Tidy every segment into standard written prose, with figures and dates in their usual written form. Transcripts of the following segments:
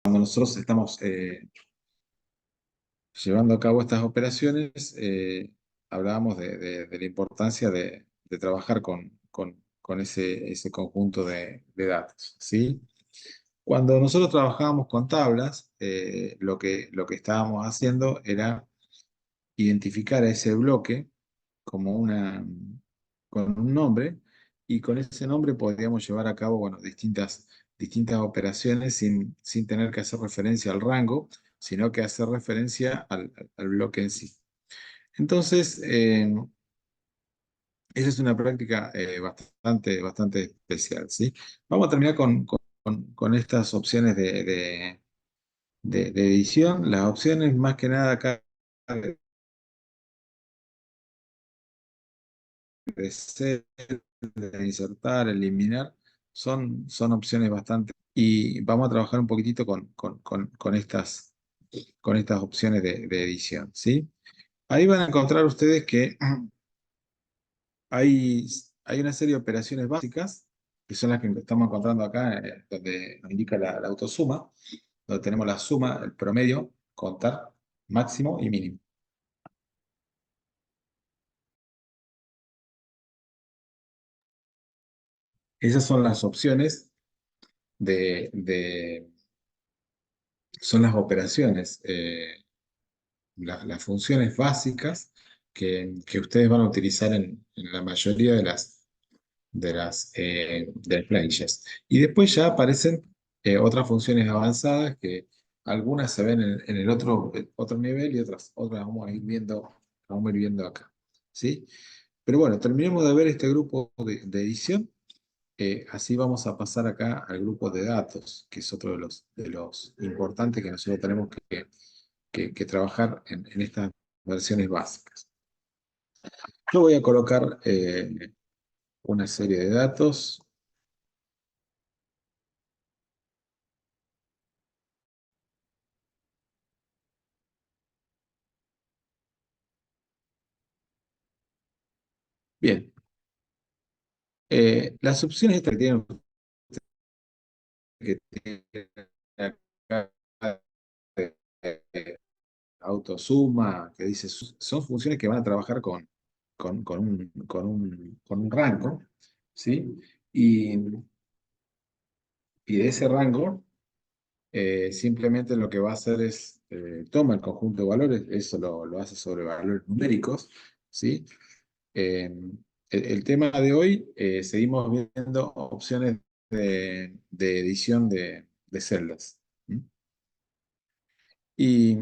Cuando nosotros estamos llevando a cabo estas operaciones, hablábamos de la importancia de trabajar con ese conjunto de datos, ¿sí? Cuando nosotros trabajábamos con tablas, lo que estábamos haciendo era identificar a ese bloque como con un nombre, y con ese nombre podríamos llevar a cabo, bueno, distintas operaciones sin tener que hacer referencia al rango, sino que hacer referencia al bloque en sí. Entonces, esa es una práctica bastante especial, ¿sí? Vamos a terminar con estas opciones de edición. Las opciones, más que nada, acá crecer, de insertar, eliminar, son opciones bastante. Y vamos a trabajar un poquitito con estas opciones de edición, ¿sí? Ahí van a encontrar ustedes que hay, hay una serie de operaciones básicas, que son las que estamos encontrando acá, donde nos indica la autosuma, donde tenemos la suma, el promedio, contar, máximo y mínimo. Esas son las opciones de son las operaciones, las funciones básicas que ustedes van a utilizar en la mayoría de las planillas. Y después ya aparecen otras funciones avanzadas que algunas se ven en el otro nivel, y otras vamos a ir viendo acá, ¿sí? Pero bueno, terminemos de ver este grupo de edición. Así vamos a pasar acá al grupo de datos, que es otro de los importantes que nosotros tenemos que trabajar en estas versiones básicas. Yo voy a colocar una serie de datos. Bien, las opciones estas que tienen acá, eh, autosuma, que dice, son funciones que van a trabajar con un rango, ¿sí? Y de ese rango, simplemente lo que va a hacer es, toma el conjunto de valores, eso lo hace sobre valores numéricos, ¿sí? El tema de hoy, seguimos viendo opciones de edición de celdas. ¿Mm? Y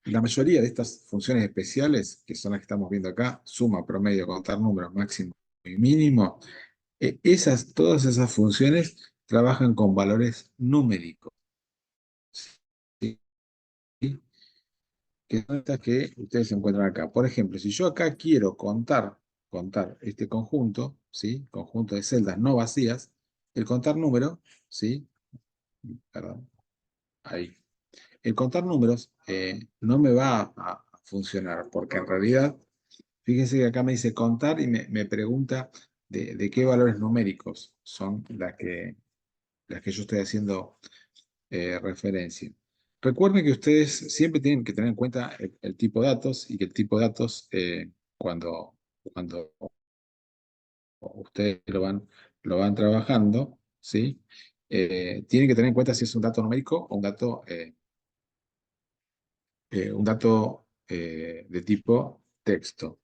la mayoría de estas funciones especiales, que son las que estamos viendo acá, suma, promedio, contar números, máximo y mínimo, todas esas funciones trabajan con valores numéricos, ¿sí? Que son estas que ustedes encuentran acá. Por ejemplo, si yo acá quiero contar este conjunto, ¿sí? Conjunto de celdas no vacías, el contar número, ¿sí? Perdón, ahí. El contar números no me va a funcionar, porque en realidad, fíjense que acá me dice contar y me pregunta de qué valores numéricos son las que yo estoy haciendo referencia. Recuerden que ustedes siempre tienen que tener en cuenta el tipo de datos, y que el tipo de datos, cuando ustedes lo van trabajando, ¿sí? Tienen que tener en cuenta si es un dato numérico o un dato de tipo texto,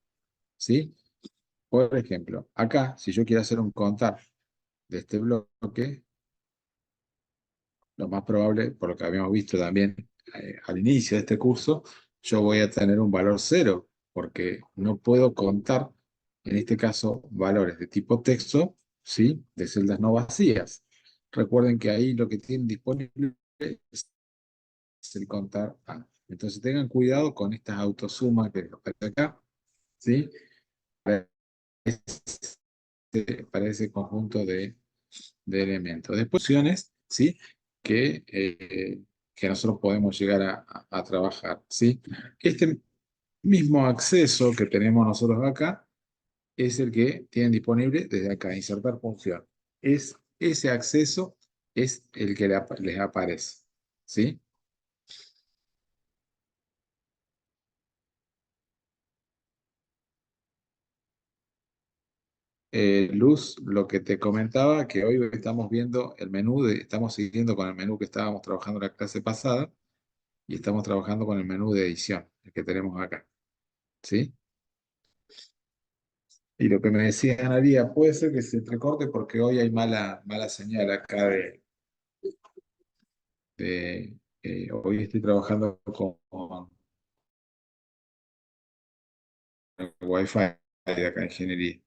¿sí? Por ejemplo, acá, si yo quiero hacer un contar de este bloque, lo más probable, por lo que habíamos visto también al inicio de este curso, yo voy a tener un valor cero, porque no puedo contar, en este caso, valores de tipo texto, ¿sí? De celdas no vacías. Recuerden que ahí lo que tienen disponible es el contar A. Entonces tengan cuidado con estas autosumas que aparecen acá, ¿sí? Para ese conjunto de elementos. Después, opciones, ¿sí? Que nosotros podemos llegar a trabajar, ¿sí? Este mismo acceso que tenemos nosotros acá es el que tienen disponible desde acá, insertar función. Ese acceso es el que les aparece. ¿sí? Luz, lo que te comentaba, que hoy estamos viendo el menú, estamos siguiendo con el menú que estábamos trabajando en la clase pasada y estamos trabajando con el menú de edición, el que tenemos acá, ¿sí? Y lo que me decía Analia, puede ser que se entrecorte porque hoy hay mala señal acá hoy estoy trabajando con el Wi-Fi de acá en ingeniería.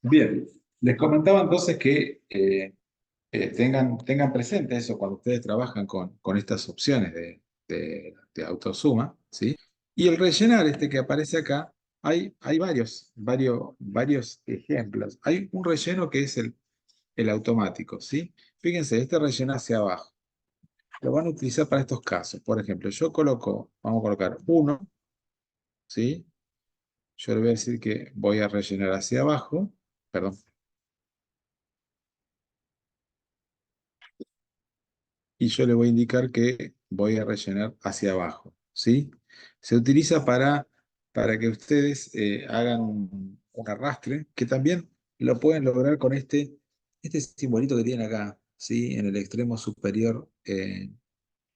Bien, les comentaba entonces que tengan presente eso cuando ustedes trabajan con estas opciones de autosuma, ¿sí? Y el rellenar este que aparece acá, hay varios ejemplos. Hay un relleno que es el automático, ¿sí? Fíjense, este rellena hacia abajo. Lo van a utilizar para estos casos. Por ejemplo, vamos a colocar uno, ¿sí? Yo le voy a decir que voy a rellenar hacia abajo, perdón, y yo le voy a indicar que voy a rellenar hacia abajo, ¿sí? Se utiliza para que ustedes hagan un arrastre, que también lo pueden lograr con este simbolito que tienen acá, ¿sí? En el extremo superior, en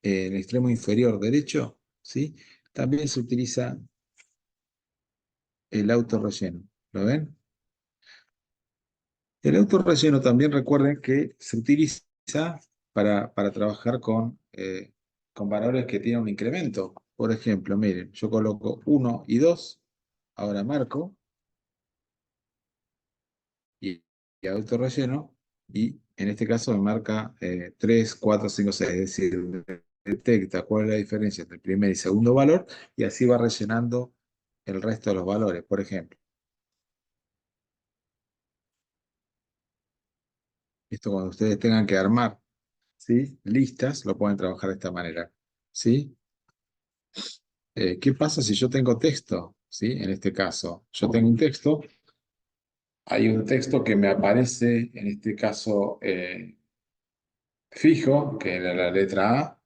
el extremo inferior derecho, ¿sí? También se utiliza el auto relleno, ¿lo ven? El auto relleno también recuerden que se utiliza para trabajar con valores que tienen un incremento. Por ejemplo, miren, yo coloco uno y 2, ahora marco y auto relleno, y en este caso me marca 3, 4, 5, 6, es decir, detecta cuál es la diferencia entre el primer y segundo valor y así va rellenando el resto de los valores. Por ejemplo, esto cuando ustedes tengan que armar, ¿sí? Listas, lo pueden trabajar de esta manera. ¿Sí? ¿Qué pasa si yo tengo texto? ¿Sí? En este caso, yo tengo un texto, hay un texto que me aparece, en este caso, fijo, que era la letra A,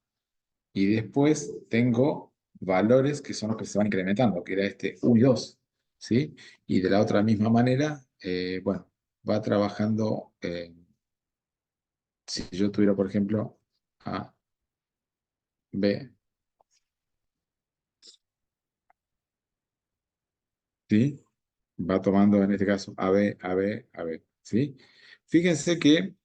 y después tengo valores que son los que se van incrementando, que era este 1 y 2. ¿Sí? Y de la otra misma manera, bueno, va trabajando, si yo tuviera, por ejemplo, A, B, ¿sí? Va tomando en este caso A, B, A, B, A, B, ¿sí? Fíjense que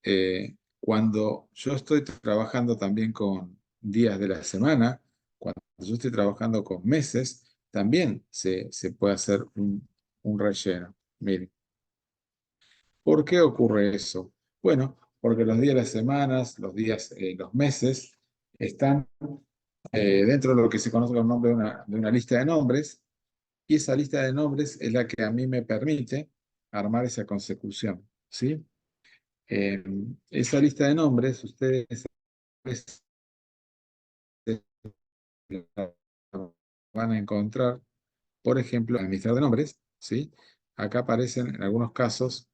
cuando yo estoy trabajando también con días de la semana, cuando yo estoy trabajando con meses, también se puede hacer un relleno. Miren, ¿por qué ocurre eso? Bueno, porque los días de las semanas, los meses, están dentro de lo que se conoce con el nombre de una lista de nombres, y esa lista de nombres es la que a mí me permite armar esa consecución, ¿sí? Esa lista de nombres, ustedes la van a encontrar, por ejemplo, en el administrador de nombres, ¿sí? Acá aparecen en algunos casos,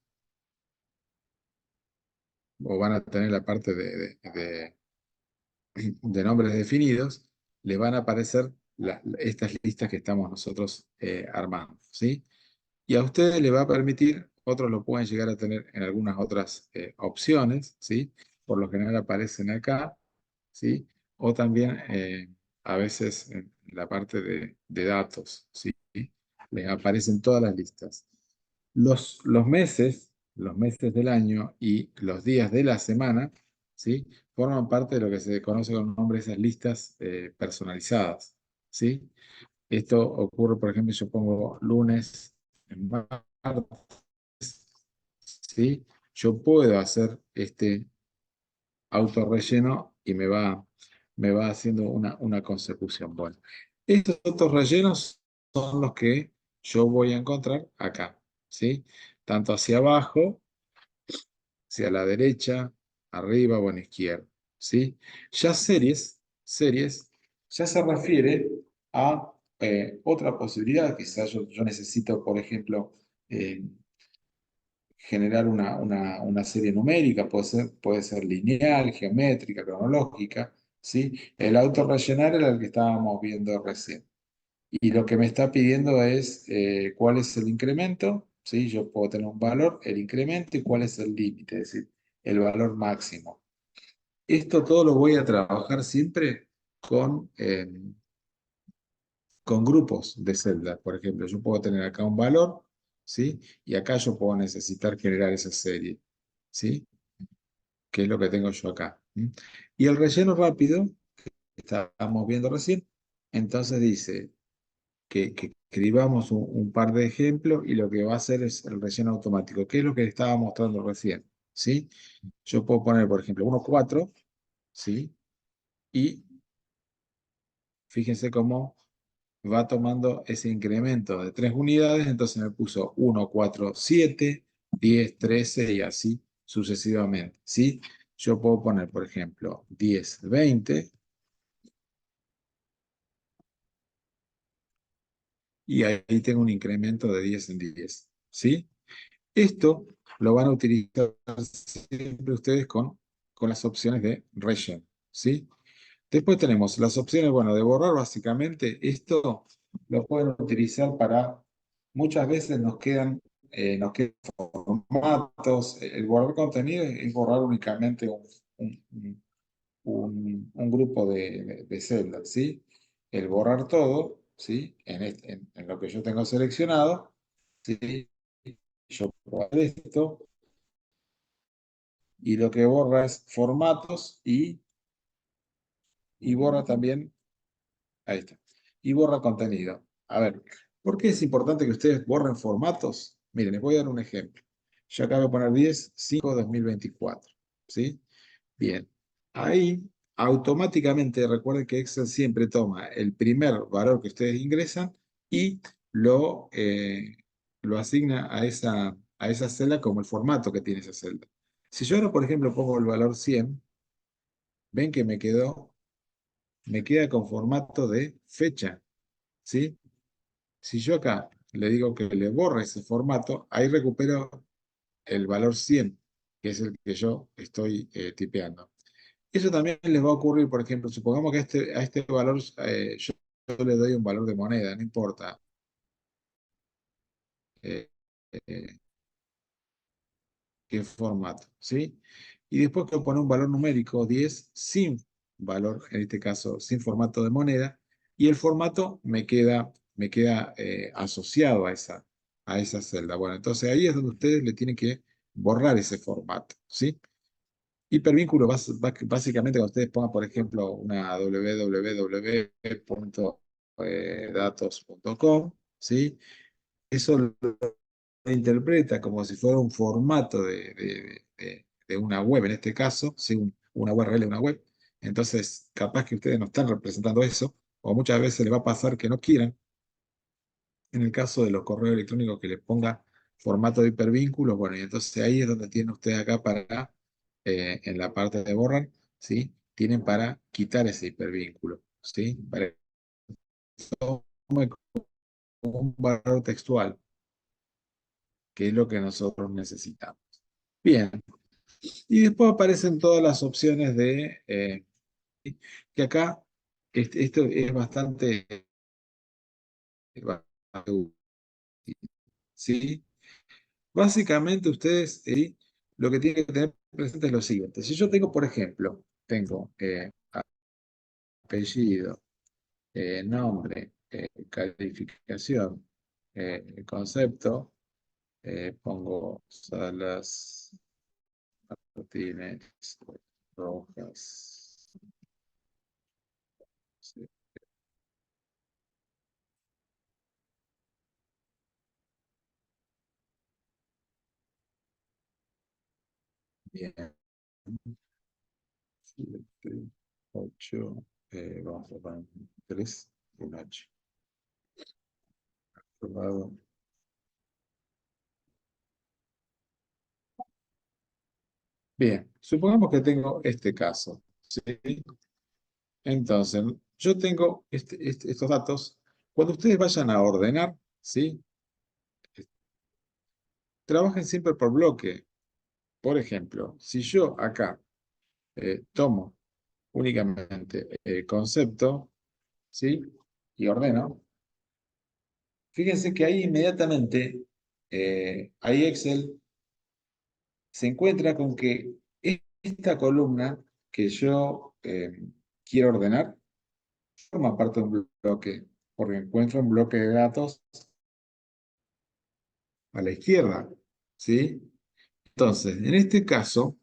o van a tener la parte de nombres definidos, le van a aparecer estas listas que estamos nosotros armando, ¿sí? Y a ustedes les va a permitir, otros lo pueden llegar a tener en algunas otras opciones, ¿sí? Por lo general aparecen acá, ¿sí? O también a veces en la parte de datos, ¿sí? Les aparecen todas las listas. Los meses del año y los días de la semana, ¿sí? Forman parte de lo que se conoce con el nombre de esas listas personalizadas, ¿sí? Esto ocurre, por ejemplo, yo pongo lunes en martes, ¿sí? Yo puedo hacer este autorrelleno y me va haciendo una consecución. Bueno, estos autorrellenos son los que yo voy a encontrar acá, ¿sí? Tanto hacia abajo, hacia la derecha, arriba o en izquierda, ¿sí? Ya series, ya se refiere a otra posibilidad. Quizás yo necesito, por ejemplo, generar una serie numérica, puede ser lineal, geométrica, cronológica, ¿sí? El autorrellenar era el que estábamos viendo recién. Y lo que me está pidiendo es cuál es el incremento, ¿sí? Yo puedo tener un valor, el incremento y cuál es el límite, es decir, el valor máximo. Esto todo lo voy a trabajar siempre con grupos de celdas. Por ejemplo, yo puedo tener acá un valor, ¿sí? Y acá yo puedo necesitar generar esa serie, ¿sí? Que es lo que tengo yo acá. ¿M? Y el relleno rápido, que estábamos viendo recién, entonces dice que escribamos un par de ejemplos y lo que va a hacer es el relleno automático, que es lo que estaba mostrando recién, ¿sí? Yo puedo poner, por ejemplo, 1, 4, ¿sí? Y fíjense cómo va tomando ese incremento de 3 unidades, entonces me puso 1, 4, 7, 10, 13 y así sucesivamente, ¿sí? Yo puedo poner, por ejemplo, 10, 20 y ahí tengo un incremento de 10 en 10, ¿sí? Esto lo van a utilizar siempre ustedes con las opciones de relleno, ¿sí? Después tenemos las opciones, bueno, de borrar básicamente. Esto lo pueden utilizar para, muchas veces nos quedan formatos. El borrar contenido es borrar únicamente un- un- un grupo de celdas, ¿sí? El borrar todo, ¿sí? En lo que yo tengo seleccionado, ¿sí? Yo puedo hacer esto y lo que borra es formatos y borra también. Ahí está. Y borra contenido. A ver, ¿por qué es importante que ustedes borren formatos? Miren, les voy a dar un ejemplo. Yo acá voy a poner 10/5/2024. ¿Sí? Bien. Ahí, automáticamente, recuerden que Excel siempre toma el primer valor que ustedes ingresan y lo asigna a esa celda como el formato que tiene esa celda. Si yo ahora, por ejemplo, pongo el valor 100, ven que me queda con formato de fecha. ¿Sí? Si yo acá le digo que le borre ese formato, ahí recupero el valor 100, que es el que yo estoy tipeando. Eso también les va a ocurrir, por ejemplo, supongamos que a este valor yo le doy un valor de moneda, no importa eh, eh, qué formato, ¿sí? Y después quiero poner un valor numérico 10 sin valor, en este caso sin formato de moneda, y el formato me queda asociado a esa celda. Bueno, entonces ahí es donde ustedes le tienen que borrar ese formato, ¿sí? Hipervínculo, básicamente cuando ustedes pongan, por ejemplo, una www.datos.com, ¿sí? Eso lo interpreta como si fuera un formato de una web, en este caso, ¿sí? Una URL de una web. Entonces, capaz que ustedes no están representando eso, o muchas veces les va a pasar que no quieran, en el caso de los correos electrónicos, que les ponga formato de hipervínculos. Bueno, y entonces ahí es donde tienen ustedes acá en la parte de borrar, ¿sí? Tienen para quitar ese hipervínculo, ¿sí? Para que tome como un valor textual, que es lo que nosotros necesitamos. Bien, y después aparecen todas las opciones que acá esto es bastante útil, ¿sí? Básicamente ustedes lo que tienen que tener presente es lo siguiente. Si yo tengo, por ejemplo, tengo apellido, nombre, calificación, concepto, pongo Salas Martínez Rojas. Sí, bien. 7, 8, vamos a poner 3, un 8. Aprobado. Bien, supongamos que tengo este caso, ¿sí? Entonces, yo tengo estos datos. Cuando ustedes vayan a ordenar, ¿sí? trabajen siempre por bloque. Por ejemplo, si yo acá tomo únicamente el concepto, ¿sí? Y ordeno, fíjense que ahí inmediatamente, ahí Excel se encuentra con que esta columna que yo quiero ordenar forma parte de un bloque, porque encuentro un bloque de datos a la izquierda, ¿sí? Entonces, en este caso,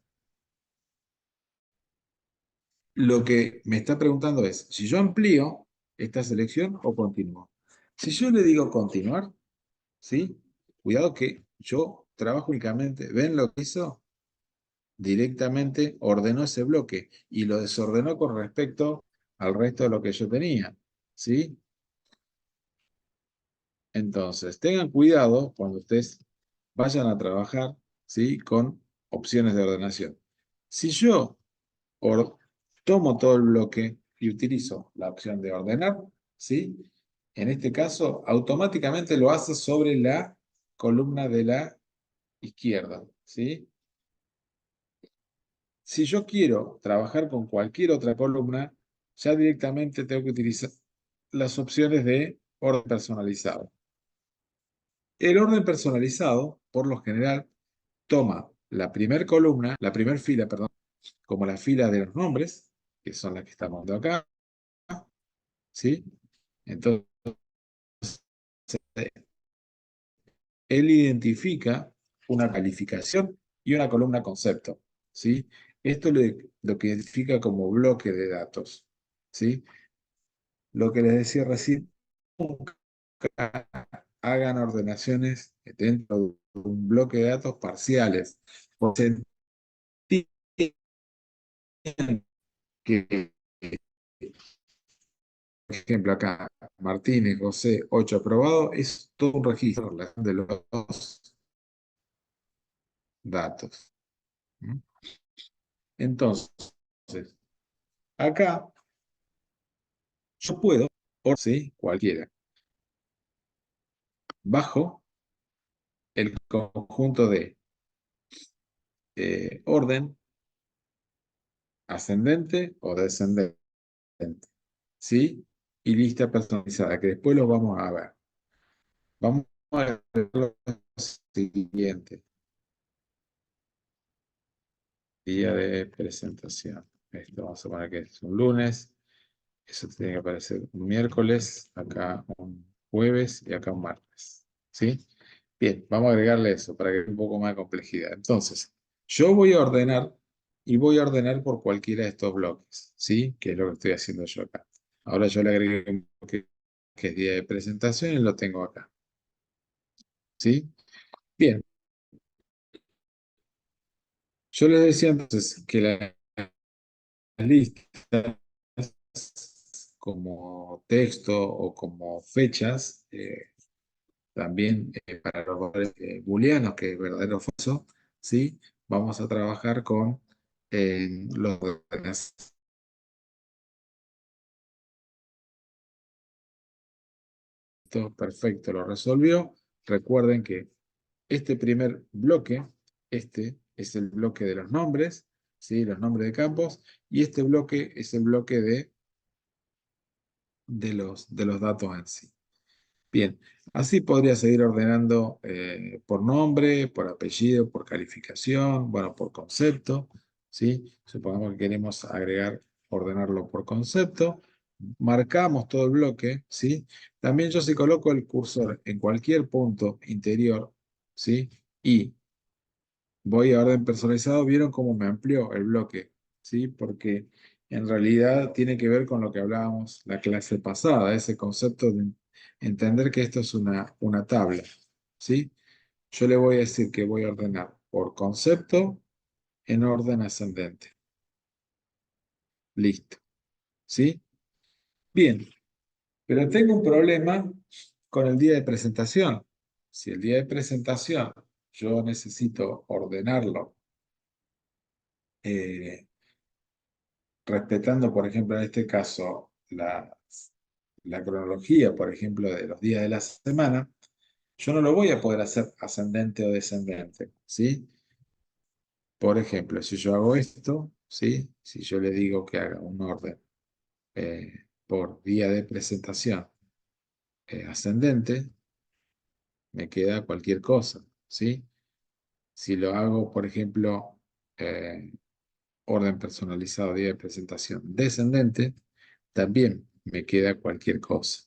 lo que me está preguntando es si yo amplío esta selección o continúo. Si yo le digo continuar, ¿sí? Cuidado que yo trabajo únicamente, ¿ven lo que hizo? Directamente ordenó ese bloque y lo desordenó con respecto al resto de lo que yo tenía, ¿sí? Entonces, tengan cuidado cuando ustedes vayan a trabajar, ¿sí? Con opciones de ordenación. Si yo tomo todo el bloque y utilizo la opción de ordenar, ¿sí? En este caso, automáticamente lo hace sobre la columna de la izquierda, ¿sí? Si yo quiero trabajar con cualquier otra columna, ya directamente tengo que utilizar las opciones de orden personalizado. El orden personalizado, por lo general, toma la primera columna, la primera fila, perdón, como la fila de los nombres, que son las que estamos viendo acá, ¿sí? Entonces, él identifica una calificación y una columna concepto, ¿sí? Esto lo que identifica como bloque de datos, ¿sí? Lo que les decía recién, nunca hagan ordenaciones dentro de un bloque de datos parciales, porque entienden que, por ejemplo, acá, Martínez, José, 8 aprobado, es todo un registro de los datos. ¿Mm? Entonces, acá yo puedo, ¿sí? Cualquiera, bajo el conjunto de orden ascendente o descendente, ¿sí? Y lista personalizada, que después lo vamos a ver. Vamos a ver lo siguiente, día de presentación. Esto vamos a poner que es un lunes, eso tiene que aparecer un miércoles, acá un jueves y acá un martes, ¿sí? Bien, vamos a agregarle eso para que haya un poco más de complejidad. Entonces, yo voy a ordenar y voy a ordenar por cualquiera de estos bloques, ¿sí? Que es lo que estoy haciendo yo acá. Ahora yo le agregué un bloque que es día de presentación y lo tengo acá, ¿sí? Bien, yo les decía entonces que las listas como texto o como fechas, también para los valores booleanos, que es verdadero o falso, ¿sí? Vamos a trabajar con los esto perfecto, lo resolvió. Recuerden que este primer bloque, este es el bloque de los nombres, ¿sí? Los nombres de campos, y este bloque es el bloque de los datos en sí. Bien, así podría seguir ordenando por nombre, por apellido, por calificación, bueno, por concepto, ¿sí? Supongamos que queremos agregar, ordenarlo por concepto, marcamos todo el bloque, ¿sí? También yo si coloco el cursor en cualquier punto interior, ¿sí? Y voy a orden personalizado, vieron cómo me amplió el bloque, ¿sí? Porque en realidad tiene que ver con lo que hablábamos la clase pasada, ese concepto de entender que esto es una tabla, ¿sí? Yo le voy a decir que voy a ordenar por concepto en orden ascendente. Listo, ¿sí? Bien, pero tengo un problema con el día de presentación. Si el día de presentación yo necesito ordenarlo eh, respetando, por ejemplo, en este caso, la cronología, por ejemplo, de los días de la semana, yo no lo voy a poder hacer ascendente o descendente, ¿sí? Por ejemplo, si yo hago esto, ¿sí? Si yo le digo que haga un orden por día de presentación ascendente, me queda cualquier cosa, ¿sí? Si lo hago, por ejemplo, eh, orden personalizado, día de presentación descendente, también me queda cualquier cosa.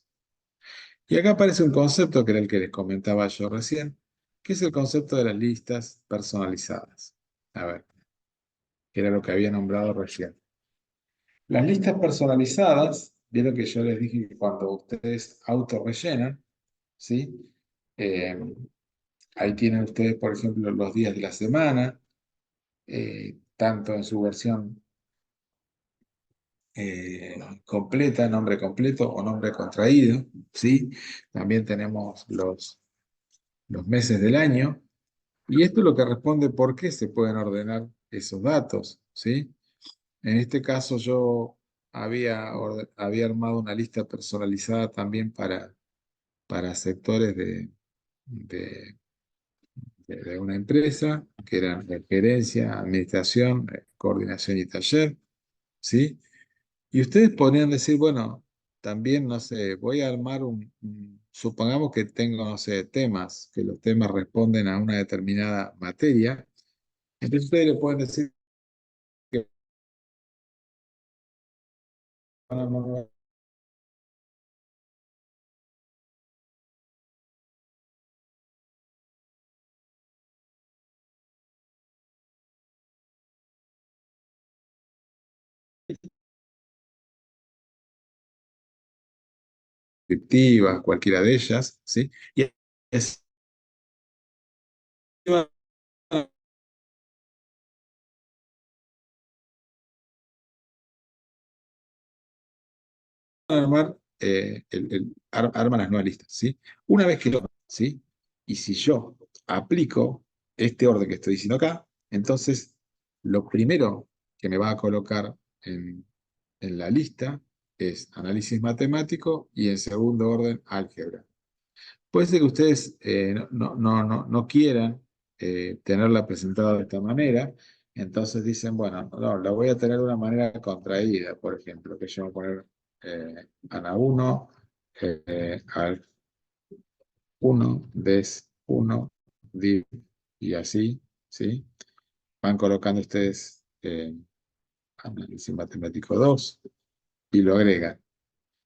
Y acá aparece un concepto que era el que les comentaba yo recién, que es el concepto de las listas personalizadas. A ver, que era lo que había nombrado recién. Las listas personalizadas, vieron que yo les dije que cuando ustedes autorrellenan, ¿sí? Eh, ahí tienen ustedes, por ejemplo, los días de la semana, tanto en su versión completa, nombre completo o nombre contraído, ¿sí? También tenemos los meses del año, y esto es lo que responde por qué se pueden ordenar esos datos, ¿sí? En este caso yo había armado una lista personalizada también para sectores de, de una empresa, que eran gerencia, administración, coordinación y taller, ¿sí? Y ustedes podrían decir, bueno, también, no sé, voy a armar supongamos que tengo, no sé, temas, que los temas responden a una determinada materia. Entonces ustedes le pueden decir que van a armar una descriptiva, cualquiera de ellas, ¿sí? Y así van a armar, arman las nuevas listas, ¿sí? Una vez que lo, ¿sí? Y si yo aplico este orden que estoy diciendo acá, entonces lo primero que me va a colocar en la lista es análisis matemático y en segundo orden álgebra. Puede ser que ustedes no quieran tenerla presentada de esta manera, entonces dicen, bueno, no, la voy a tener de una manera contraída, por ejemplo, que yo voy a poner ANA 1, al 1, DES 1, DIV y así, ¿sí? Van colocando ustedes análisis matemático 2 y lo agregan.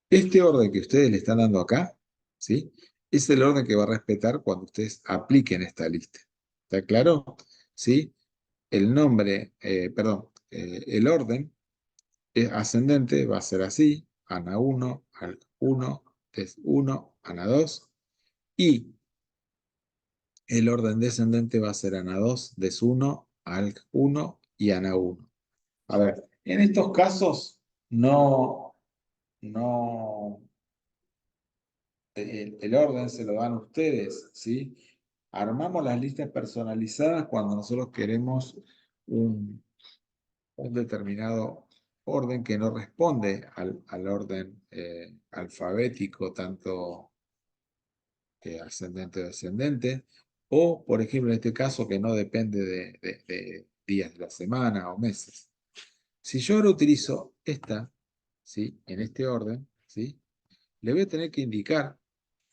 Este orden que ustedes le están dando acá, ¿sí? Es el orden que va a respetar cuando ustedes apliquen esta lista. ¿Está claro? ¿Sí? El nombre, perdón, el orden ascendente va a ser así, ANA 1, ALC 1, TES 1, ANA 2, y el orden descendente va a ser ANA 2, DES 1, ALC 1 y ANA 1. A ver, en estos casos no, no, el orden se lo dan ustedes, ¿sí? Armamos las listas personalizadas cuando nosotros queremos un, un determinado orden que no responde al orden alfabético, tanto ascendente o descendente, o, por ejemplo, en este caso, que no depende de días de la semana o meses. Si yo ahora utilizo esta, ¿sí? En este orden, ¿sí? Le voy a tener que indicar,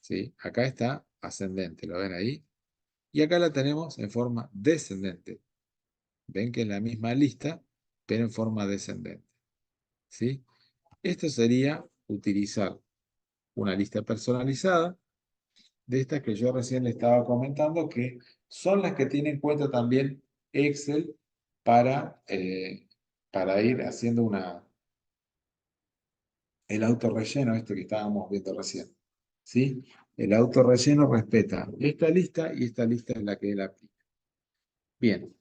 ¿sí? Acá está ascendente, ¿lo ven ahí? Y acá la tenemos en forma descendente. Ven que es la misma lista, pero en forma descendente, ¿sí? Esto sería utilizar una lista personalizada de estas que yo recién le estaba comentando, que son las que tiene en cuenta también Excel para ir haciendo el autorrelleno, este que estábamos viendo recién, ¿sí? El autorrelleno respeta esta lista y esta lista es la que él aplica. Bien,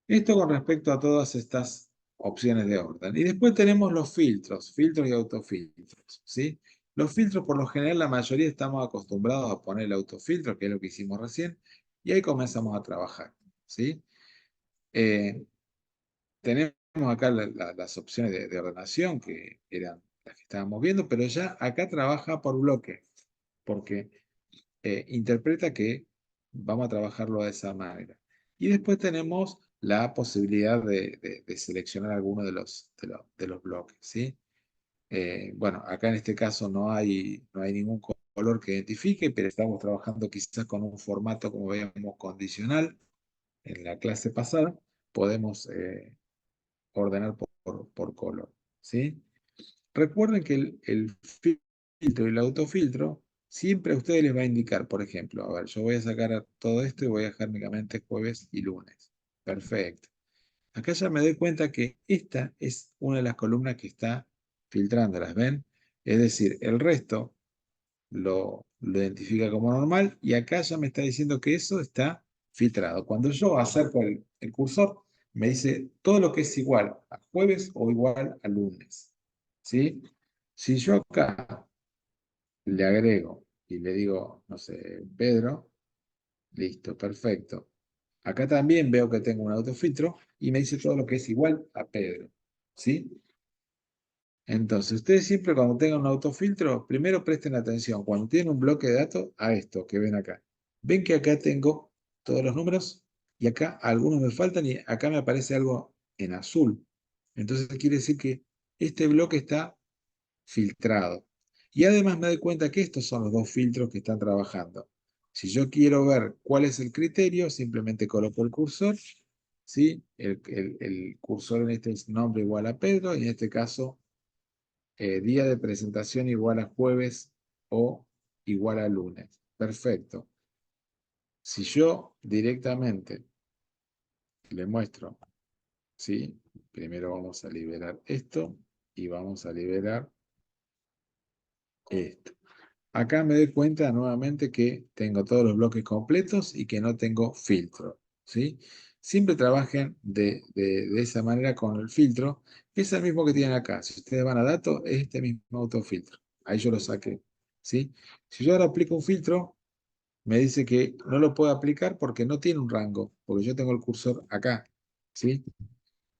esto con respecto a todas estas opciones de orden. Y después tenemos los filtros, filtros y autofiltros, ¿sí? Los filtros, por lo general, la mayoría estamos acostumbrados a poner el autofiltro, que es lo que hicimos recién, y ahí comenzamos a trabajar, ¿sí? Eh, tenemos acá las opciones de ordenación, que eran las que estábamos viendo, pero ya acá trabaja por bloque, porque interpreta que vamos a trabajarlo de esa manera. Y después tenemos la posibilidad de seleccionar alguno de los bloques, ¿sí? Bueno, acá en este caso no hay ningún color que identifique, pero estamos trabajando quizás con un formato, como veíamos, condicional en la clase pasada. Podemos ordenar por color, ¿sí? Recuerden que el filtro y el autofiltro siempre a ustedes les va a indicar, por ejemplo, a ver, yo voy a sacar todo esto y voy a dejar únicamente jueves y lunes. Perfecto. Acá ya me doy cuenta que esta es una de las columnas que está filtrando, ¿las ven? Es decir, el resto lo identifica como normal y acá ya me está diciendo que eso está filtrado. Cuando yo acerco el cursor, me dice todo lo que es igual a jueves o igual a lunes. ¿Sí? Si yo acá le agrego y le digo, no sé, Pedro, listo, perfecto. Acá también veo que tengo un autofiltro y me dice todo lo que es igual a Pedro. ¿Sí? Entonces, ustedes siempre cuando tengan un autofiltro, primero presten atención, cuando tienen un bloque de datos, a esto que ven acá. Ven que acá tengo todos los números y acá algunos me faltan y acá me aparece algo en azul. Entonces quiere decir que este bloque está filtrado. Y además me doy cuenta que estos son los dos filtros que están trabajando. Si yo quiero ver cuál es el criterio, simplemente coloco el cursor, ¿sí? El cursor en este es nombre igual a Pedro, y en este caso día de presentación igual a jueves o igual a lunes. Perfecto. Si yo directamente le muestro, ¿sí? Primero vamos a liberar esto y vamos a liberar esto. Acá me doy cuenta nuevamente que tengo todos los bloques completos y que no tengo filtro, ¿sí? Siempre trabajen de esa manera con el filtro, que es el mismo que tienen acá. Si ustedes van a datos, es este mismo autofiltro. Ahí yo lo saqué, ¿sí? Si yo ahora aplico un filtro, me dice que no lo puedo aplicar porque no tiene un rango, porque yo tengo el cursor acá, ¿sí?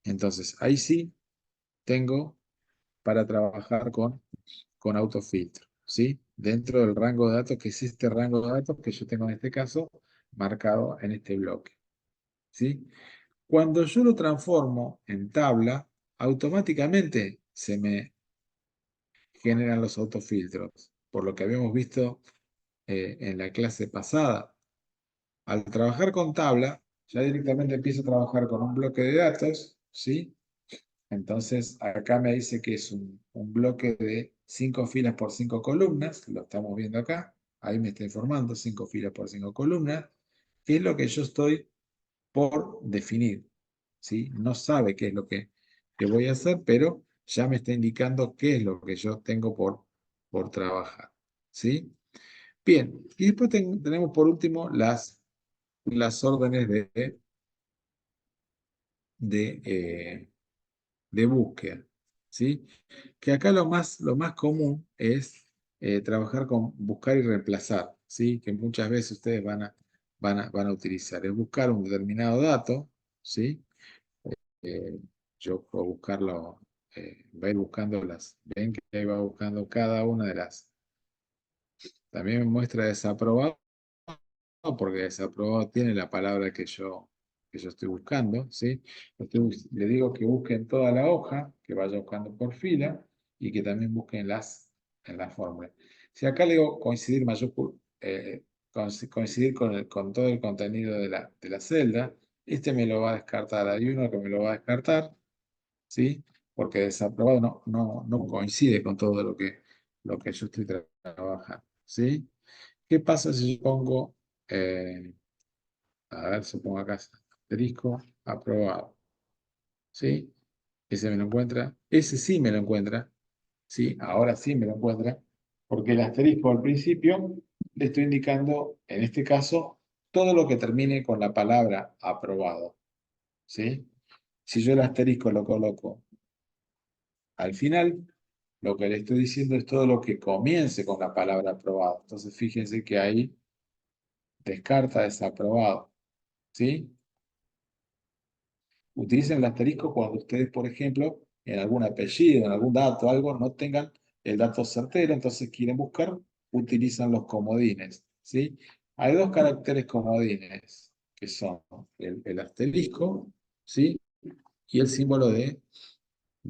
Entonces, ahí sí tengo para trabajar con autofiltro, ¿sí? Dentro del rango de datos, que es este rango de datos que yo tengo en este caso marcado en este bloque, ¿sí? Cuando yo lo transformo en tabla, automáticamente se me generan los autofiltros, por lo que habíamos visto en la clase pasada. Al trabajar con tabla, ya directamente empiezo a trabajar con un bloque de datos, ¿sí? Entonces, acá me dice que es un bloque de 5 filas por 5 columnas, lo estamos viendo acá, ahí me está informando, 5 filas por 5 columnas, que es lo que yo estoy por definir, ¿sí? No sabe qué es lo que voy a hacer, pero ya me está indicando qué es lo que yo tengo por trabajar, ¿sí? Bien, y después tenemos por último las órdenes de, eh, de búsqueda, ¿sí? Que acá lo más común es trabajar con buscar y reemplazar, ¿sí? Que muchas veces ustedes van a utilizar. Es buscar un determinado dato, ¿sí? Eh, yo puedo buscarlo, va a ir buscando ven que ahí va buscando cada una de también me muestra desaprobado, porque desaprobado tiene la palabra que yo estoy buscando, ¿sí? Le digo que busque en toda la hoja, que vaya buscando por fila, y que también busque en la fórmula. Si acá le digo coincidir coincidir con todo el contenido de la celda, este me lo va a descartar. Hay uno que me lo va a descartar, ¿sí? Porque desaprobado no coincide con todo lo que yo estoy trabajando, ¿sí? ¿Qué pasa si yo pongo, eh, a ver, supongo acá, asterisco, aprobado, ¿sí? Ese me lo encuentra, ese sí me lo encuentra, ¿sí? Ahora sí me lo encuentra, porque el asterisco al principio le estoy indicando, en este caso, todo lo que termine con la palabra aprobado, ¿sí? Si yo el asterisco lo coloco al final, lo que le estoy diciendo es todo lo que comience con la palabra aprobado. Entonces, fíjense que ahí descarta desaprobado, ¿sí? Utilicen el asterisco cuando ustedes, por ejemplo, en algún apellido, en algún dato, algo, no tengan el dato certero, entonces quieren buscar, utilizan los comodines. ¿sí? Hay dos caracteres comodines, que son el asterisco, ¿sí? Y el símbolo de,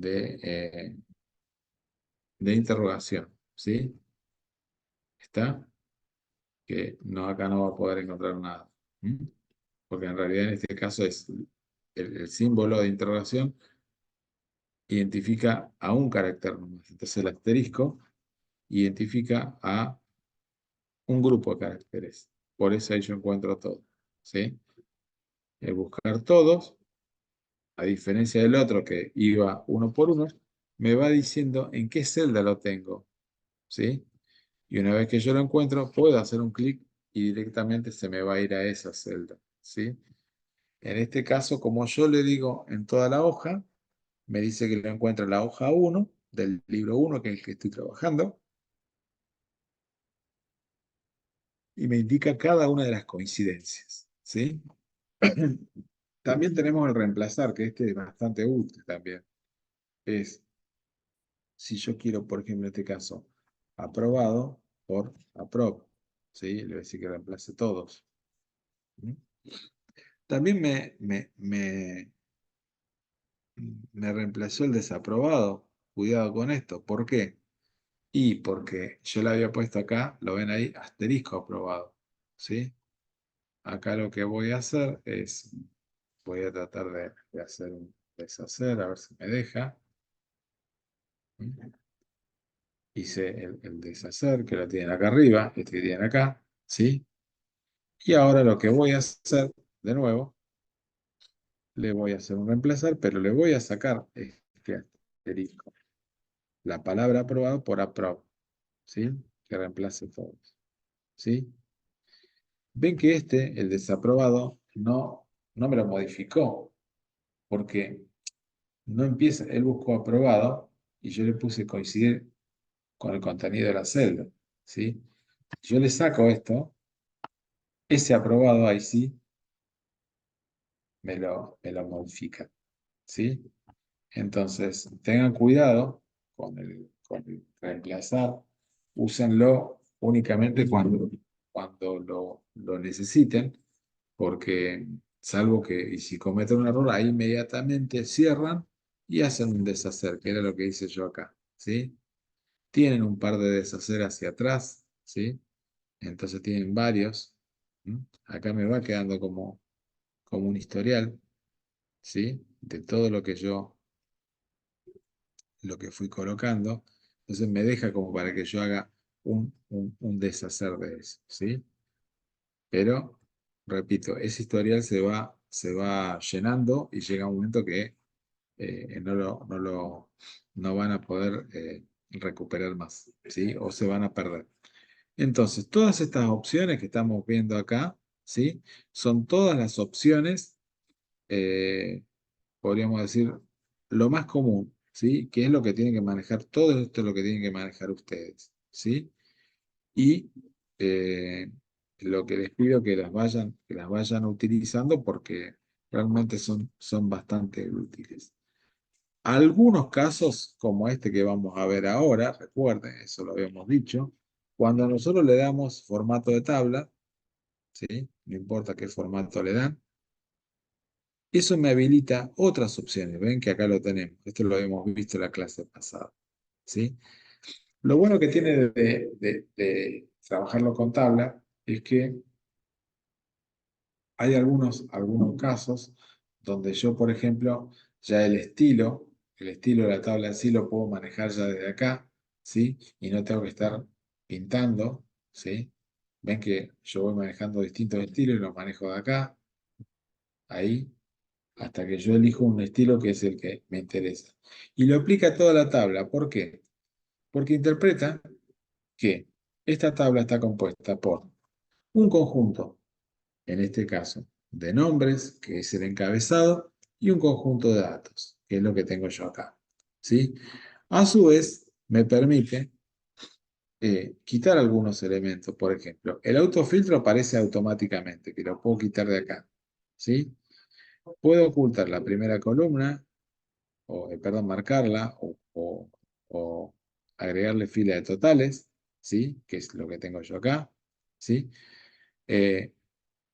eh, de interrogación, ¿sí? ¿Está? Que no, acá no va a poder encontrar nada. ¿Mm? Porque en realidad en este caso es el símbolo de interrogación identifica a un carácter nomás. Entonces el asterisco identifica a un grupo de caracteres. Por eso ahí yo encuentro todo. ¿Sí? El buscar todos, a diferencia del otro que iba uno por uno, me va diciendo en qué celda lo tengo. ¿Sí? Y una vez que yo lo encuentro, puedo hacer un clic y directamente se me va a ir a esa celda. ¿Sí? En este caso, como yo le digo en toda la hoja, me dice que lo encuentra en la hoja uno del libro uno que es el que estoy trabajando, y me indica cada una de las coincidencias. ¿Sí? También tenemos el reemplazar, que este es bastante útil también. Es, si yo quiero, por ejemplo, en este caso, aprobado por aprob. ¿Sí? Le voy a decir que reemplace todos. ¿Mm? También me reemplazó el desaprobado. Cuidado con esto. ¿Por qué? Y porque yo le había puesto acá, lo ven ahí, asterisco aprobado. ¿Sí? Acá lo que voy a hacer es, voy a tratar de hacer un deshacer, a ver si me deja. ¿Mm? Hice el deshacer, que lo tienen acá arriba, este que tienen acá. ¿Sí? Y ahora lo que voy a hacer, de nuevo, le voy a hacer un reemplazar, pero le voy a sacar este asterisco. La palabra aprobado por aprob. ¿Sí? Que reemplace todos. ¿Sí? Ven que el desaprobado, no me lo modificó, porque no empieza, él buscó aprobado y yo le puse coincidir con el contenido de la celda. ¿Sí? Yo le saco esto, ese aprobado ahí sí me lo modifica. ¿Sí? Entonces, tengan cuidado con el reemplazar, úsenlo únicamente cuando lo necesiten, porque salvo que, y si cometen un error, ahí inmediatamente cierran y hacen un deshacer, que era lo que hice yo acá, ¿sí? Tienen un par de deshacer hacia atrás, ¿sí? Entonces tienen varios. ¿Mm? Acá me va quedando como un historial, ¿sí? De todo lo que fui colocando. Entonces me deja como para que yo haga un deshacer de eso, ¿sí? Pero, repito, ese historial se va llenando y llega un momento que no van a poder recuperar más, ¿sí? O se van a perder. Entonces, todas estas opciones que estamos viendo acá, ¿sí? Son todas las opciones, eh, podríamos decir, lo más común, ¿sí? Que es lo que tienen que manejar, todo esto es lo que tienen que manejar ustedes, ¿sí? Y lo que les pido que las vayan utilizando porque realmente son bastante útiles. Algunos casos, como este que vamos a ver ahora, recuerden, eso lo habíamos dicho, cuando nosotros le damos formato de tabla, ¿sí? No importa qué formato le dan, eso me habilita otras opciones. Ven que acá lo tenemos. Esto lo habíamos visto en la clase pasada, ¿sí? Lo bueno que tiene de trabajarlo con tabla es que hay algunos casos donde yo, por ejemplo, ya el estilo de la tabla en sí lo puedo manejar ya desde acá, ¿sí? Y no tengo que estar pintando, ¿sí? Ven que yo voy manejando distintos estilos y los manejo de acá, ahí, hasta que yo elijo un estilo que es el que me interesa. Y lo aplica a toda la tabla. ¿Por qué? Porque interpreta que esta tabla está compuesta por un conjunto, en este caso, de nombres, que es el encabezado, y un conjunto de datos, que es lo que tengo yo acá. ¿Sí? A su vez, me permite quitar algunos elementos. Por ejemplo, el autofiltro aparece automáticamente, que lo puedo quitar de acá. ¿Sí? Puedo ocultar la primera columna, perdón, marcarla, o agregarle fila de totales, ¿sí? Que es lo que tengo yo acá. ¿sí? Eh,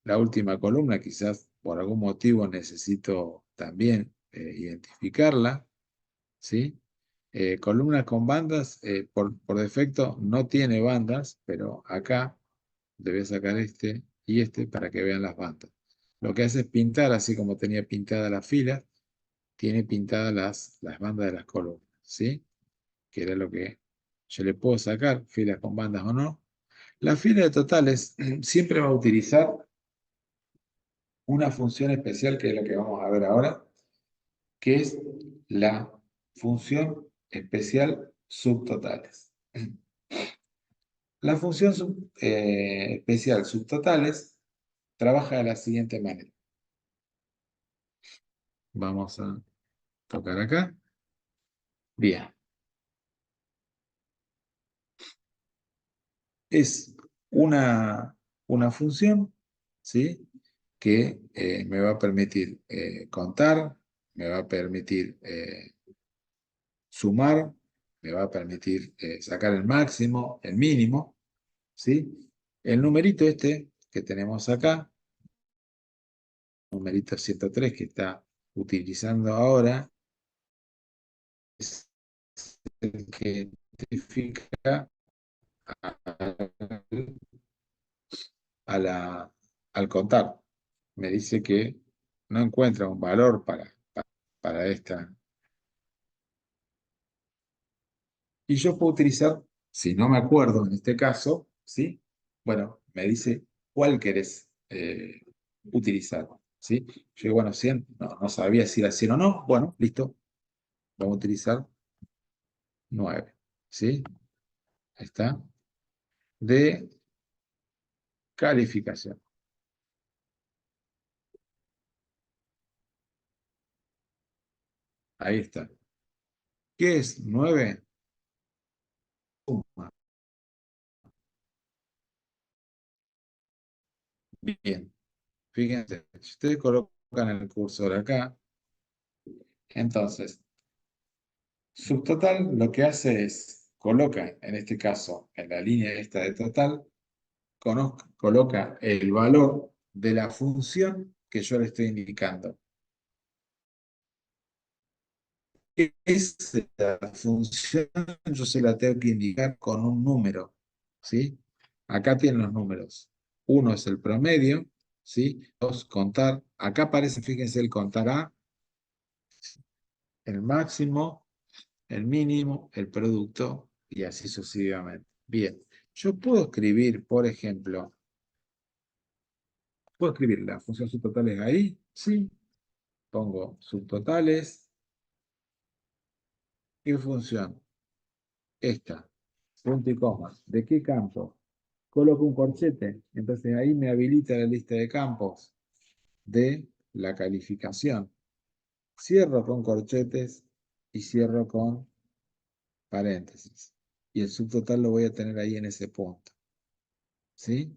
la última columna, quizás por algún motivo necesito también identificarla, ¿sí? Columnas con bandas, por defecto no tiene bandas, pero acá debe sacar este y este para que vean las bandas. Lo que hace es pintar, así como tenía pintadas las filas, tiene pintadas las bandas de las columnas, ¿sí? Que era lo que yo le puedo sacar, filas con bandas o no. La fila de totales siempre va a utilizar una función especial, que es la que vamos a ver ahora, que es la función especial subtotales. La función especial subtotales trabaja de la siguiente manera. Vamos a tocar acá. Bien. Es una función, ¿sí? Que me va a permitir contar, me va a permitir sumar, me va a permitir sacar el máximo, el mínimo, ¿sí? El numerito este que tenemos acá, numerito 103 que está utilizando ahora, es el que identifica a al contar. Me dice que no encuentra un valor para esta. Y yo puedo utilizar, si no me acuerdo en este caso, ¿sí? Bueno, me dice cuál querés utilizar, ¿sí? Yo digo, bueno, 100, no sabía si era 100 o no. Bueno, listo, vamos a utilizar 9, ¿sí? Ahí está. De calificación. Ahí está. ¿Qué es 9? Suma. Bien, fíjense, si ustedes colocan el cursor acá, entonces, subtotal lo que hace es, coloca, en este caso, en la línea esta de total, coloca el valor de la función que yo le estoy indicando. Esa función yo se la tengo que indicar con un número, ¿sí? Acá tienen los números. Uno es el promedio, ¿sí? Dos, contar. Acá aparece, fíjense, el contar A, el máximo, el mínimo, el producto y así sucesivamente. Bien, yo puedo escribir, por ejemplo, puedo escribir la función subtotales ahí, ¿sí? Pongo subtotales y función, esta, punto y coma. ¿De qué campo? Coloco un corchete, entonces ahí me habilita la lista de campos de la calificación. Cierro con corchetes y cierro con paréntesis. Y el subtotal lo voy a tener ahí en ese punto, ¿sí?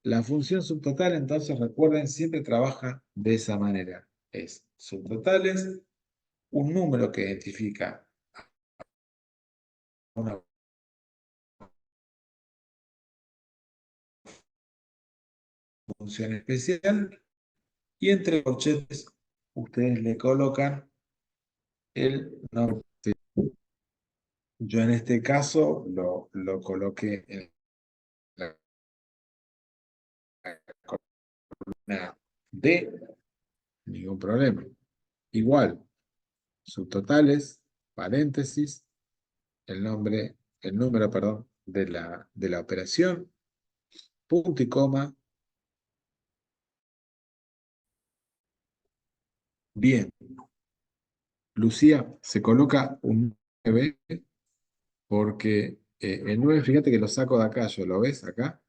La función subtotal, entonces, recuerden, siempre trabaja de esa manera. Es subtotales, un número que identifica una función especial y entre corchetes ustedes le colocan el nombre. Yo en este caso lo coloqué en la columna D, ningún problema. Igual, subtotales, paréntesis, el número, perdón, de la operación, punto y coma. Bien, Lucía, se coloca un 9 porque el 9, fíjate que lo saco de acá, ¿yo lo ves acá?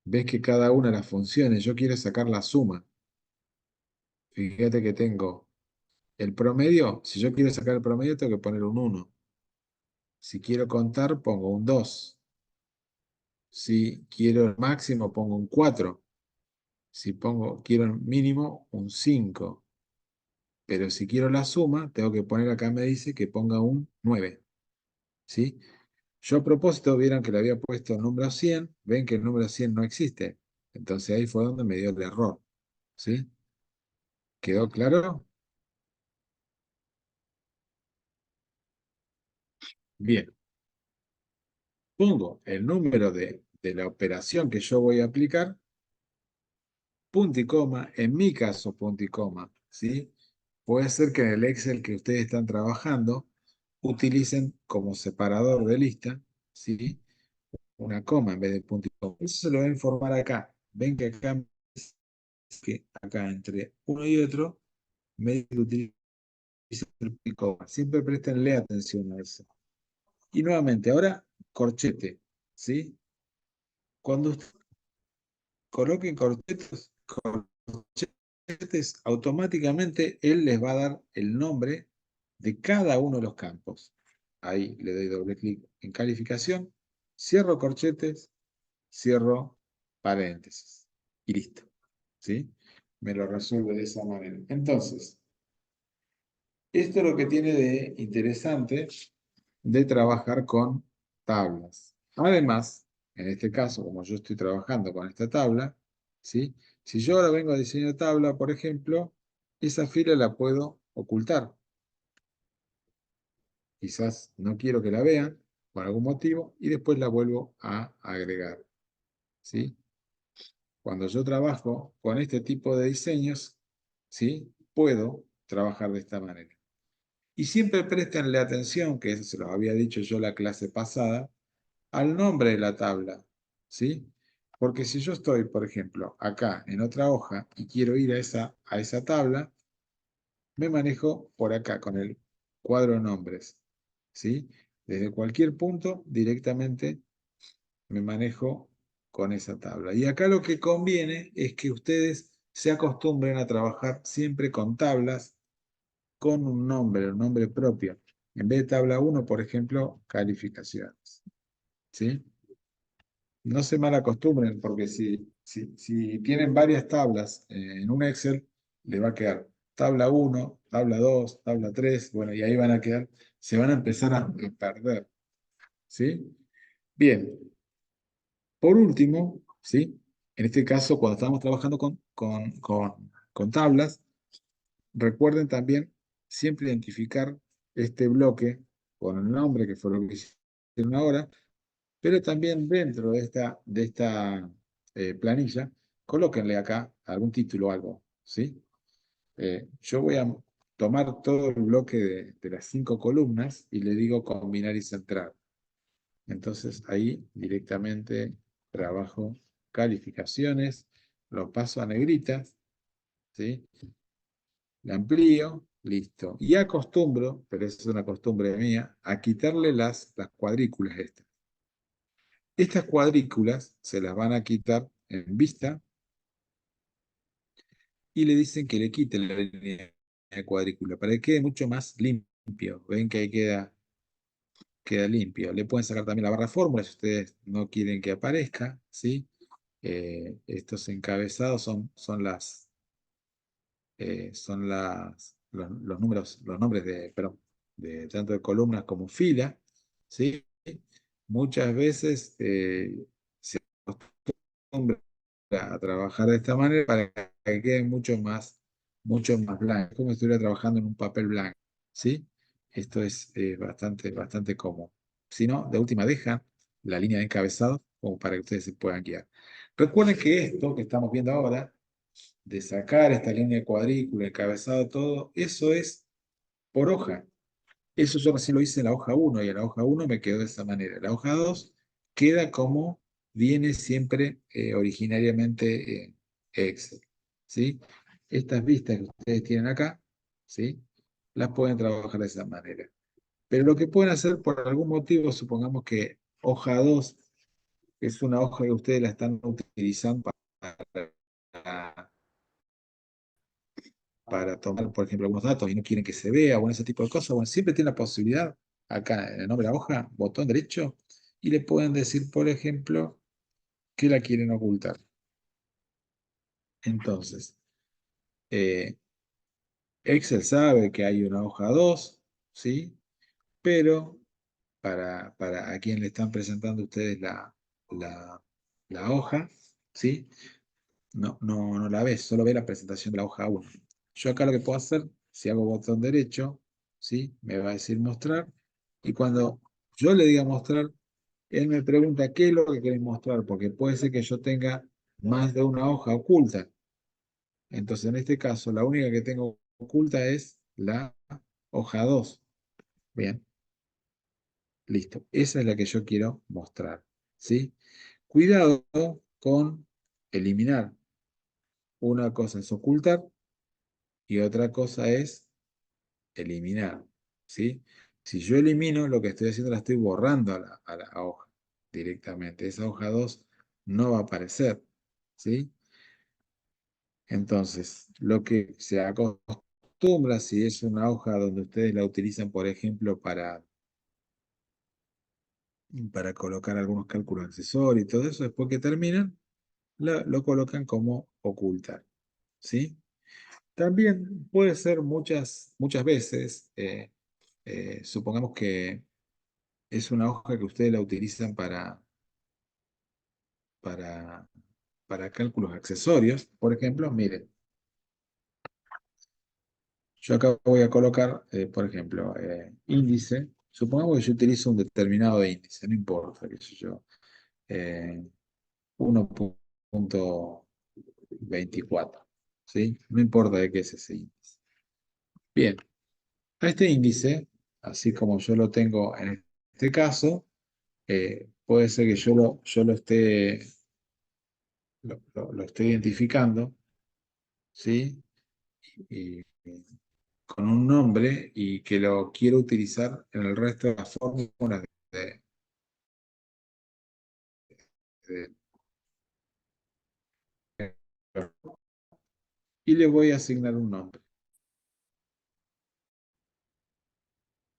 Ves que cada una de las funciones, yo quiero sacar la suma. Fíjate que tengo el promedio, si yo quiero sacar el promedio tengo que poner un 1. Si quiero contar, pongo un 2. Si quiero el máximo, pongo un 4. Si quiero el mínimo, un 5. Pero si quiero la suma, tengo que poner acá, me dice que ponga un 9. ¿Sí? Yo a propósito, vieron que le había puesto el número 100, ven que el número 100 no existe. Entonces ahí fue donde me dio el error. ¿Sí? ¿Quedó claro? Bien. Pongo el número de la operación que yo voy a aplicar, punto y coma, en mi caso, punto y coma. ¿Sí? Puede ser que en el Excel que ustedes están trabajando utilicen como separador de lista, ¿sí? Una coma en vez de punto y coma. Eso se lo voy a informar acá. Ven que acá entre uno y otro me utiliza el punto y coma. Siempre prestenle atención a eso. Y nuevamente, ahora corchete, ¿sí? Cuando ustedes coloquen corchetes, automáticamente él les va a dar el nombre de cada uno de los campos. Ahí le doy doble clic en calificación, cierro corchetes, cierro paréntesis y listo. ¿Sí? Me lo resuelve de esa manera. Entonces, esto es lo que tiene de interesante de trabajar con tablas. Además, en este caso, como yo estoy trabajando con esta tabla, ¿sí? Si yo ahora vengo a diseñar tabla, por ejemplo, esa fila la puedo ocultar. Quizás no quiero que la vean por algún motivo y después la vuelvo a agregar. ¿Sí? Cuando yo trabajo con este tipo de diseños, ¿sí? Puedo trabajar de esta manera. Y siempre prestenle atención, que eso se los había dicho yo la clase pasada, al nombre de la tabla, ¿sí? Porque si yo estoy, por ejemplo, acá en otra hoja y quiero ir a esa tabla, me manejo por acá con el cuadro nombres, ¿sí? Desde cualquier punto directamente me manejo con esa tabla. Y acá lo que conviene es que ustedes se acostumbren a trabajar siempre con tablas con un nombre propio. En vez de tabla 1, por ejemplo, calificaciones. ¿Sí? No se mal acostumbren, porque si tienen varias tablas en un Excel, le va a quedar tabla 1, tabla 2, tabla 3, bueno, y ahí van a quedar, se van a empezar a perder. ¿Sí? Bien, por último, ¿sí? En este caso, cuando estamos trabajando con tablas, recuerden también siempre identificar este bloque con el nombre, que fue lo que hicieron ahora, pero también dentro de esta planilla, colóquenle acá algún título o algo, ¿sí? Yo voy a tomar todo el bloque de las 5 columnas y le digo combinar y centrar. Entonces ahí directamente trabajo calificaciones, lo paso a negritas, ¿sí? La amplío, listo. Y acostumbro, pero esa es una costumbre mía, a quitarle las cuadrículas estas. Estas cuadrículas se las van a quitar en vista y le dicen que le quite la línea de cuadrícula para que quede mucho más limpio. Ven que ahí queda limpio. Le pueden sacar también la barra fórmula si ustedes no quieren que aparezca, ¿sí? Estos encabezados los números, los nombres perdón, de tanto de columnas como fila, ¿sí? Muchas veces se acostumbra a trabajar de esta manera para que quede mucho más blanco, como si estuviera trabajando en un papel blanco, ¿sí? Esto es bastante cómodo. Si no, de última dejan la línea de encabezado como para que ustedes se puedan guiar. Recuerden que esto que estamos viendo ahora de sacar esta línea de cuadrícula, encabezado, todo, eso es por hoja. Eso yo recién lo hice en la hoja 1 y en la hoja 1 me quedó de esa manera. La hoja 2 queda como viene siempre originariamente en Excel. ¿Sí? Estas vistas que ustedes tienen acá, ¿sí? Las pueden trabajar de esa manera. Pero lo que pueden hacer por algún motivo, supongamos que hoja 2 es una hoja que ustedes la están utilizando para tomar, por ejemplo, algunos datos y no quieren que se vea, o ese tipo de cosas, bueno, siempre tienen la posibilidad, acá en el nombre de la hoja, botón derecho, y le pueden decir, por ejemplo, que la quieren ocultar. Entonces, eh, Excel sabe que hay una hoja 2, ¿sí? Pero para a quien le están presentando ustedes la, la hoja, ¿sí? No la ves, solo ve la presentación de la hoja 1. Yo acá lo que puedo hacer, si hago botón derecho, ¿sí? Me va a decir mostrar, y cuando yo le diga mostrar, él me pregunta qué es lo que querés mostrar, porque puede ser que yo tenga más de una hoja oculta. Entonces, en este caso, la única que tengo oculta es la hoja 2. Bien, listo. Esa es la que yo quiero mostrar, ¿sí? Cuidado con eliminar. Una cosa es ocultar y otra cosa es eliminar, ¿sí? Si yo elimino, lo que estoy haciendo la estoy borrando a la hoja directamente. Esa hoja 2 no va a aparecer, ¿sí? Entonces, lo que se acostumbra, si es una hoja donde ustedes la utilizan, por ejemplo, para colocar algunos cálculos accesorios y todo eso, después que terminan, lo colocan como ocultar, ¿sí? También puede ser muchas veces, supongamos que es una hoja que ustedes la utilizan para, para cálculos accesorios. Por ejemplo, miren, yo acá voy a colocar, por ejemplo, índice. Supongamos que yo utilizo un determinado índice, no importa, qué sé yo, eh, 1.24, ¿sí? No importa de qué es ese índice. Bien, a este índice, así como yo lo tengo en este caso, puede ser que yo lo esté identificando, ¿sí? Y, con un nombre y que lo quiero utilizar en el resto de las fórmulas de- y le voy a asignar un nombre.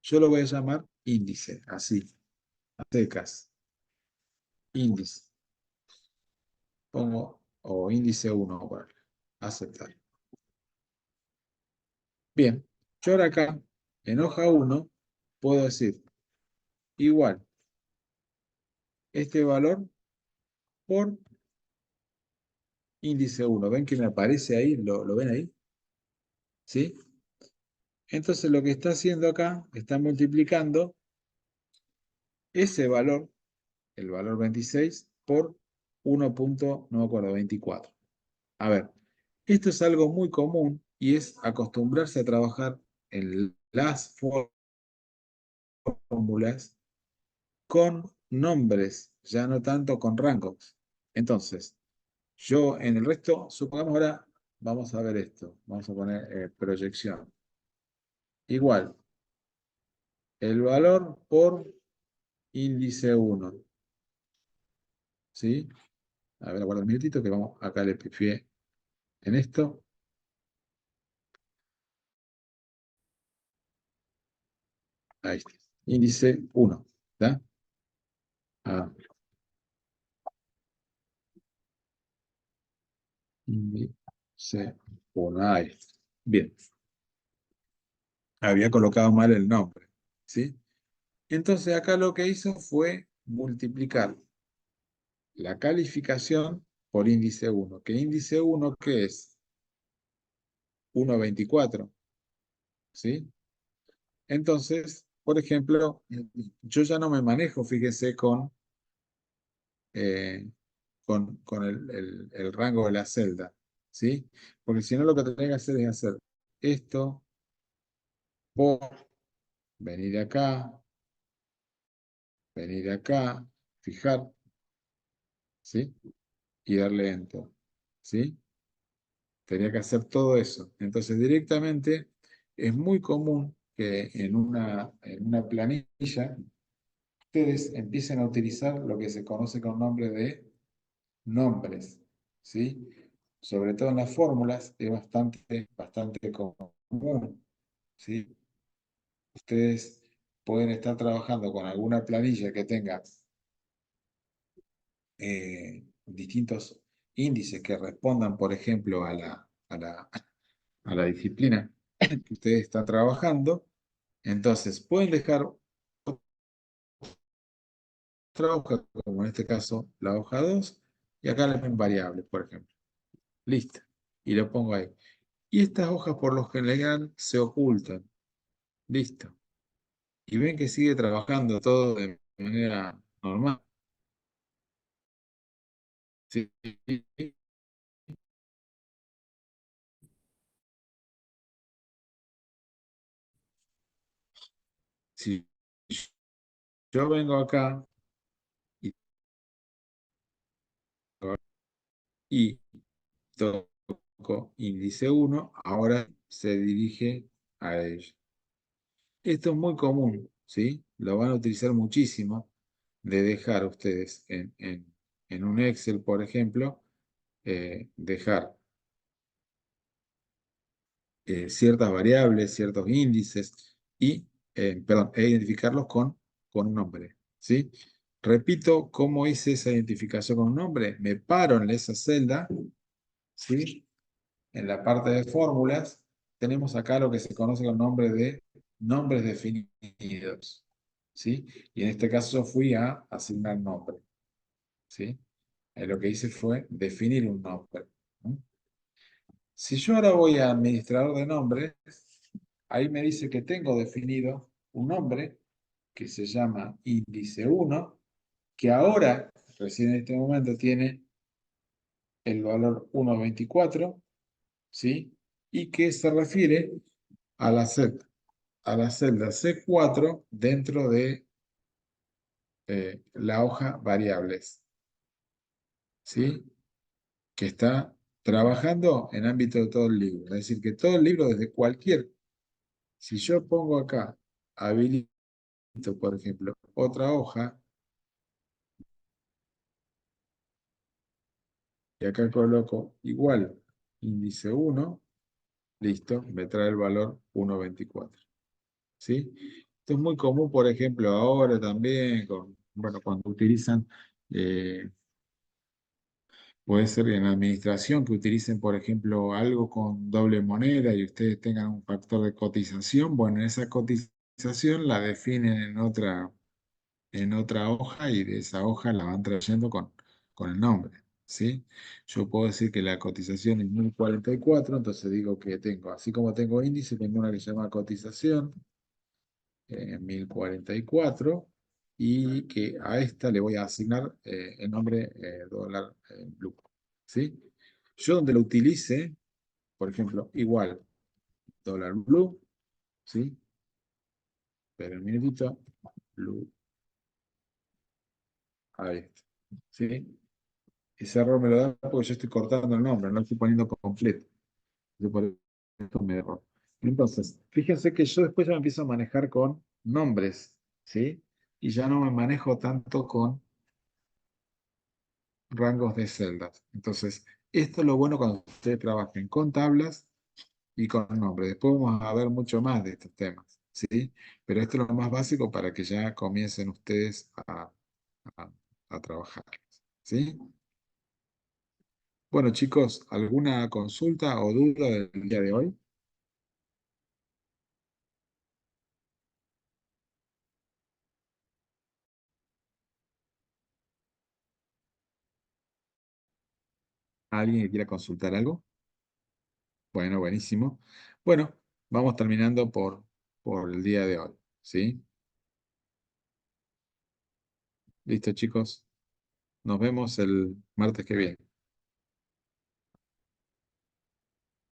Yo lo voy a llamar índice, así, a secas, índice. Pongo, o índice 1, bueno, aceptar. Bien, yo ahora acá, en hoja 1, puedo decir igual este valor por índice 1. ¿Ven que me aparece ahí? ¿Lo ven ahí? ¿Sí? Entonces lo que está haciendo acá, está multiplicando ese valor, el valor 26, por 1. No me acuerdo, 24. A ver, esto es algo muy común y es acostumbrarse a trabajar en las fórmulas con nombres, ya no tanto con rangos. Entonces, yo en el resto, supongamos ahora, vamos a ver esto, vamos a poner proyección. Igual, el valor por índice 1, ¿sí? A ver, aguarda un minutito que vamos, acá le pifié en esto. Ahí está. Índice 1, ¿está? Ah, índice 1, ahí está. Bien, había colocado mal el nombre, ¿sí? Entonces acá lo que hizo fue multiplicar la calificación por índice 1. ¿Qué índice 1 qué es? 1,24, ¿sí? Entonces, por ejemplo, yo ya no me manejo, fíjese, eh, con el rango de la celda, ¿sí? Porque si no, lo que tendría que hacer es hacer esto por venir acá, fijar, ¿sí? Y darle enter, ¿sí? Tenía que hacer todo eso. Entonces, directamente, es muy común que en una planilla ustedes empiecen a utilizar lo que se conoce con nombre de nombres, ¿sí? Sobre todo en las fórmulas es bastante común, ¿sí? Ustedes pueden estar trabajando con alguna planilla que tenga distintos índices que respondan, por ejemplo, a la disciplina que ustedes están trabajando. Entonces, pueden dejar otra hoja, como en este caso la hoja 2 y acá le pongo variables, por ejemplo. Listo. Y lo pongo ahí. Y estas hojas por lo general se ocultan. Listo. Y ven que sigue trabajando todo de manera normal. Sí. Si yo vengo acá y, y toco índice uno, ahora se dirige a ello. Esto es muy común, ¿sí? Lo van a utilizar muchísimo de dejar ustedes en un Excel, por ejemplo, dejar ciertas variables, ciertos índices y, perdón, e identificarlos con un nombre, ¿sí? Repito, ¿cómo hice esa identificación con un nombre? Me paro en esa celda, ¿sí? En la parte de fórmulas tenemos acá lo que se conoce con nombre de nombres definidos, ¿sí? Y en este caso yo fui a asignar nombre, ¿sí? Lo que hice fue definir un nombre, ¿no? Si yo ahora voy a administrador de nombres, ahí me dice que tengo definido un nombre que se llama índice uno, que ahora, recién en este momento, tiene el valor 1,24, ¿sí? Y que se refiere a la celda C4 dentro de la hoja variables, ¿sí? Que está trabajando en ámbito de todo el libro. Es decir, que todo el libro, desde cualquier, si yo pongo acá, habilito, por ejemplo, otra hoja, y acá coloco igual índice uno, listo, me trae el valor 1,24. ¿Sí? Esto es muy común, por ejemplo, ahora también, bueno, cuando utilizan, eh, puede ser en administración, que utilicen, por ejemplo, algo con doble moneda y ustedes tengan un factor de cotización. Bueno, esa cotización la definen en otra hoja y de esa hoja la van trayendo con el nombre, ¿sí? Yo puedo decir que la cotización es 1,044, entonces digo que tengo, así como tengo índice, tengo una que se llama cotización, 1,044, y que a esta le voy a asignar el nombre dólar blue, ¿sí? Yo donde lo utilice, por ejemplo, igual, dólar blue, ¿sí? Pero un minutito, blue, ahí está, ¿sí? Ese error me lo da porque yo estoy cortando el nombre, no lo estoy poniendo completo. Yo por esto me error. Entonces, fíjense que yo después ya me empiezo a manejar con nombres, ¿sí? Y ya no me manejo tanto con rangos de celdas. Entonces, esto es lo bueno cuando ustedes trabajen con tablas y con nombres. Después vamos a ver mucho más de estos temas, ¿sí? Pero esto es lo más básico para que ya comiencen ustedes a, a trabajar, ¿sí? Bueno, chicos, ¿alguna consulta o duda del día de hoy? ¿Alguien que quiera consultar algo? Bueno, buenísimo. Bueno, vamos terminando por el día de hoy, ¿sí? Listo, chicos. Nos vemos el martes que viene.